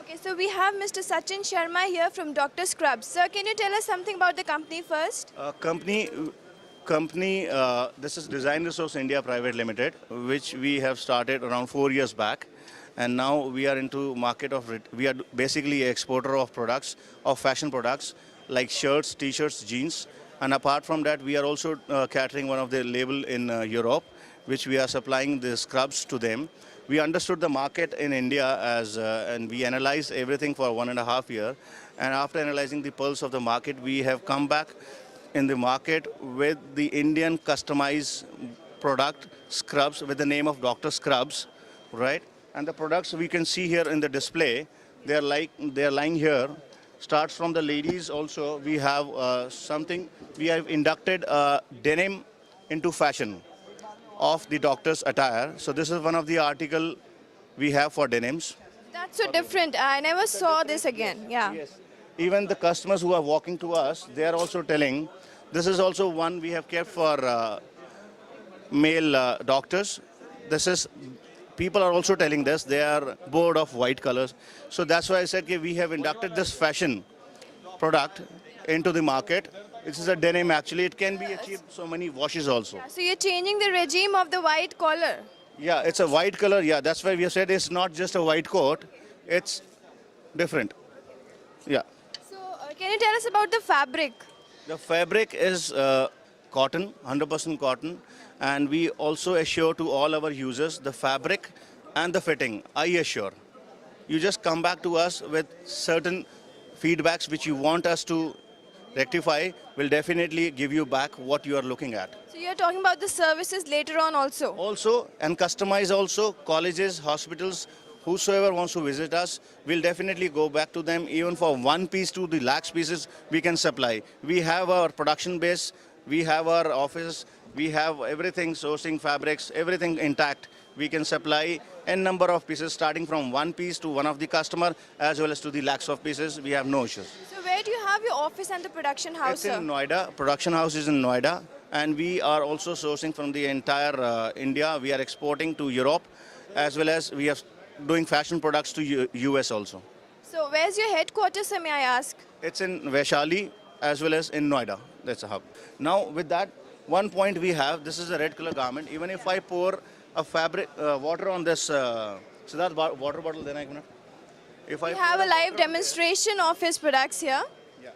Okay, so we have Mr. Sachin Sharma here from Dr. Scrubs. Sir, can you tell us something about the company first? Company, this is Design Resource India Private Limited, which we have started around 4 years back, and now we are into market of we are basically an exporter of products, of fashion products like shirts, t-shirts, jeans, and apart from that, we are also catering one of the label in Europe, which we are supplying the scrubs to them. We understood the market in India and we analyzed everything for 1.5 years. And after analyzing the pulse of the market, we have come back in the market with the Indian customized product scrubs with the name of Dr. Scrubs, right? And the products we can see here in the display, they are lying here. Starts from the ladies also. We have we have inducted denim into fashion of the doctor's attire. So this is one of the article we have for denims. That's so different. I never saw this again. Yeah. Yes. Even the customers who are walking to us, they are also telling, this is also one we have kept for male doctors. People are also telling this, they are bored of white colors. So that's why I said we have inducted this fashion product into the market. This is a denim actually. It can be achieved so many washes also. So you're changing the regime of the white collar. Yeah, it's a white color. Yeah, that's why we have said it's not just a white coat. It's different. Yeah. So can you tell us about the fabric? The fabric is cotton, 100% cotton. And we also assure to all our users the fabric and the fitting. I assure. You just come back to us with certain feedbacks which you want us to rectify. We'll definitely give you back what you are looking at. So you're talking about the services later on also? Also, and customize also, colleges, hospitals, whosoever wants to visit us, we'll definitely go back to them. Even for one piece to the lakhs pieces, we can supply. We have our production base, we have our office, we have everything, sourcing fabrics, everything intact. We can supply n number of pieces starting from one piece to one of the customer as well as to the lakhs of pieces. We have no issues. So where do you have your office and the production house, It's in Noida. Production house is in Noida. And we are also sourcing from the entire India. We are exporting to Europe as well as we are doing fashion products to US also. So where's your headquarters, sir, may I ask? It's in Vaishali as well as in Noida. That's a hub. Now with that, one point we have, this is a red color garment. Even if I pour a fabric water on this, Siddharth, water bottle, then I can. If I We have a live demonstration of his products here. Yeah.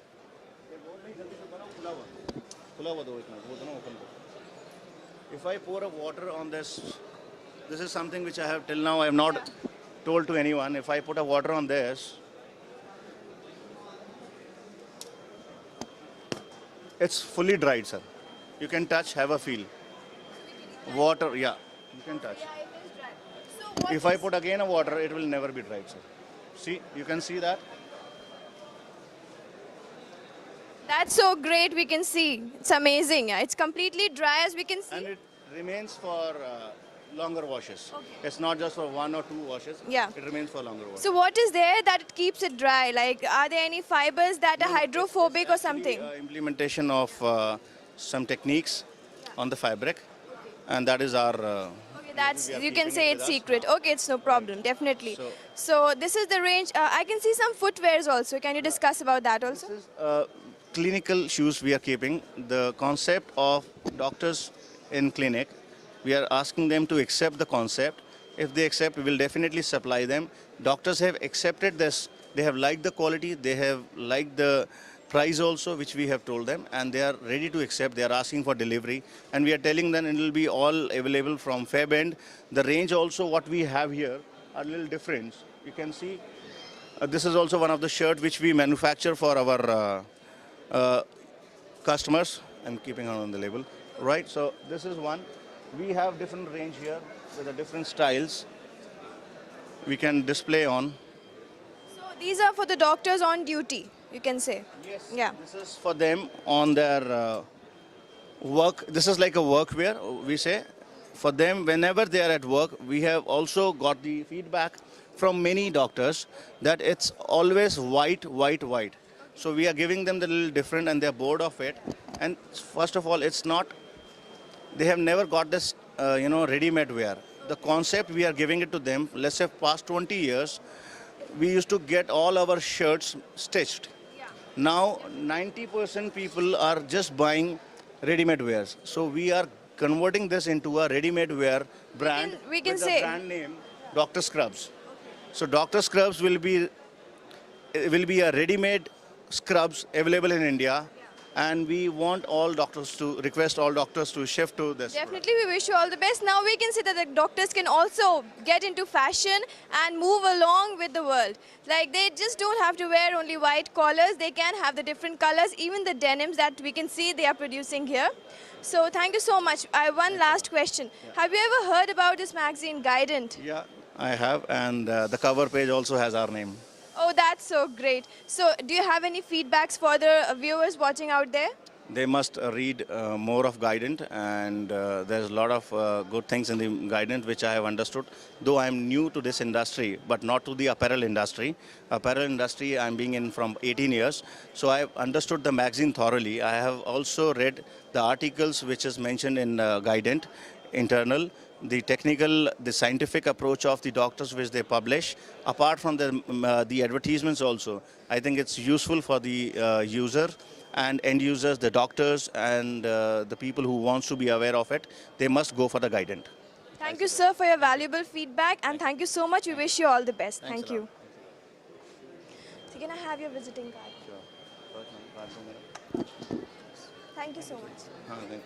If I pour a water on this, this is something which I have till now I have not told to anyone. If I put a water on this, it's fully dried, sir. You can touch, have a feel. Water, yeah, you can touch. So If I put again a water, it will never be dried, sir. See, you can see that. That's so great, we can see. It's amazing. It's completely dry as we can see. And it remains for longer washes. Okay. It's not just for 1 or 2 washes. Yeah. It remains for longer washes. So what is there that it keeps it dry? Like, are there any fibers that are hydrophobic or something? Implementation of some techniques on the fabric, and that is our. Okay, that's, we are you can keeping say it it's with us. secret. Okay, it's no problem, definitely. So- So this is the range. I can see some footwears also. Can you discuss about that also? This is clinical shoes we are keeping. The concept of doctors in clinic, we are asking them to accept the concept. If they accept, we will definitely supply them. Doctors have accepted this. They have liked the quality. They have liked the price also, which we have told them, and they are ready to accept. They are asking for delivery, and we are telling them it will be all available from Febend. The range also, what we have here, are a little different. You can see this is also one of the shirt which we manufacture for our customers. I'm keeping on the label, right? So this is one. We have different range here with the different styles we can display on. So these are for the doctors on duty, you can say. Yes. Yeah. This is for them on their work. This is like a workwear, we say. For them, whenever they are at work, we have also got the feedback from many doctors that it's always white, white, white. So we are giving them the little different and they're bored of it. And first of all, it's not, they have never got this, ready-made wear. The concept, we are giving it to them, let's say past 20 years, we used to get all our shirts stitched. Now 90% people are just buying ready-made wears. So we are converting this into a ready-made wear brand we can with say- the brand name Dr. Scrubs. So Dr. Scrubs will be a ready-made scrubs available in India, and we want all doctors to request all doctors to shift to this. Definitely, we wish you all the best. Now we can see that the doctors can also get into fashion and move along with the world. Like they just don't have to wear only white collars. They can have the different colors, even the denims that we can see they are producing here. So thank you so much. I have one last question. Have you ever heard about this magazine, Guidant? Yeah, I have, and the cover page also has our name. Oh, that's so great. So do you have any feedbacks for the viewers watching out there? They must read more of Guidant, and there's a lot of good things in the Guidant which I have understood. Though I'm new to this industry, but not to the apparel industry. Apparel industry I'm being in from 18 years, so I've understood the magazine thoroughly. I have also read the articles which is mentioned in Guidant internal, the technical, the scientific approach of the doctors which they publish. Apart from the advertisements also, I think it's useful for the user and end users, the doctors and the people who wants to be aware of it. They must go for the Guidant. Thank you, sir, for your valuable feedback, and thank you so much. We wish you all the best. Thanks Thank a lot. you. So can I have your visiting card? Sure. Thank you so much. Thank you.